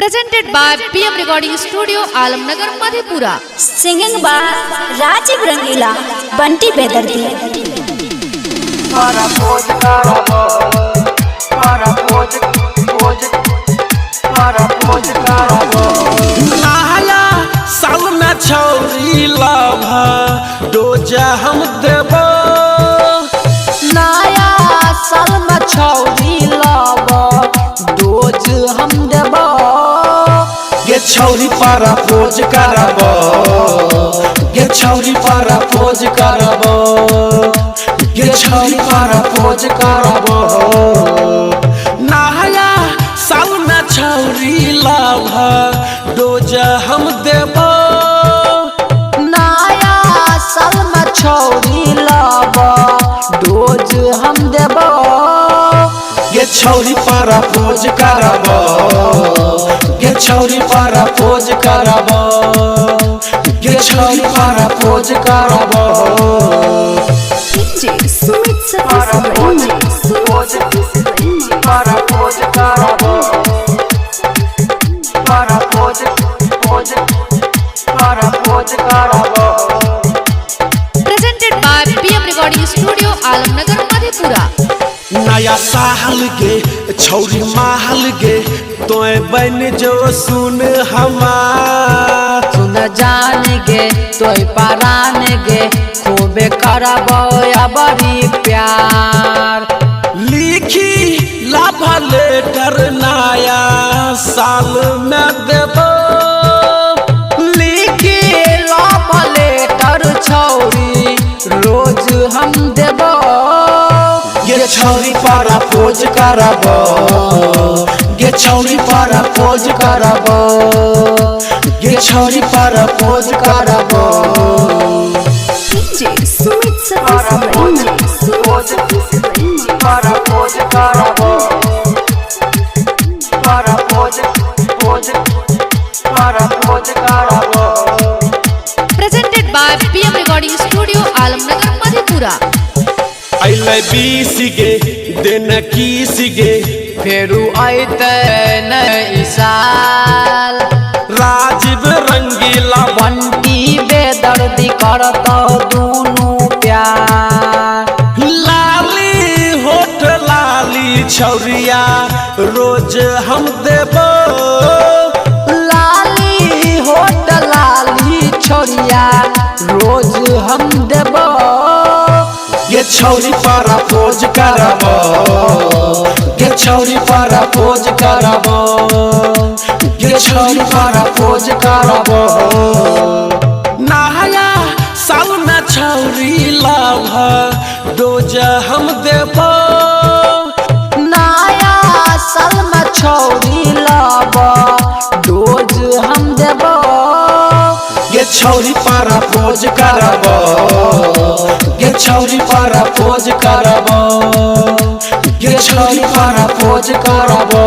Presented by PM Recording Studio, Alamnagar, Madhepura. Singing by Rajeev Rangila, Bunty Bedardi. नया साल में छौरी लाभा डोजा हम देबो। नया साल में छौरी लाभा डोज हम देबो। गे छौरी पारा पोज करबो, गे छौरी पारा पोज करबो, गे छौरी पारा पोज करबो। नया साल में छौरी लाभा डोजा हम देबो। नया साल में छौरी लाभा डोज हम देबो। गे छौरी पारा पोज करबो, गे छौरी पारा पोज करबो, गे छौरी पारा पोज करबो। DJ सुमित सतीश पारा पोज करबो, पारा पोज पोज पारा पोज करबो। Presented by PM Recording Studio, Alamnagar, Madhepura. नया साल गे छौरी महल गे तोय बन जो सुन हमार। सुन जान गे तोय परान गे खूबे करबो बड़ी प्यार। लिखी लाभ लेटर नया साल में देबो। लिखी लाभ लेटर छौरी रोज हम देबो। गे छौरी पारा पोज करबो, गे छौरी पारा पोज करबो, गे छौरी पारा पोज करबो। DJ सुमित सतीश पारा पोज करबो, पारा पोज पोज पारा पोज करबो। Presented by PM Recording Studio, Alamnagar, Madhepura. अइले 20 गे दिन 21 गे फेरू आइते नई साल। राजीव रंगीला बंटी बेदर्दी करतो दूनु प्यार। लाली होठ लाली छौरिया रोज हम देबो। लाली होट लाली छोरिया रोज हम देबो। गे छौरी पारा पोज करबो, गे छौरी पारा पोज करबो, गे छौरी पारा पोज करबो। नया साल में छौरी लाभा डोजा हम देबो। नया साल में छौरी लाबा डोज हम देबो। गे छौरी पारा पोज करबो, गे छौरी पारा पोज करबो, गे छौरी पारा पोज करबो।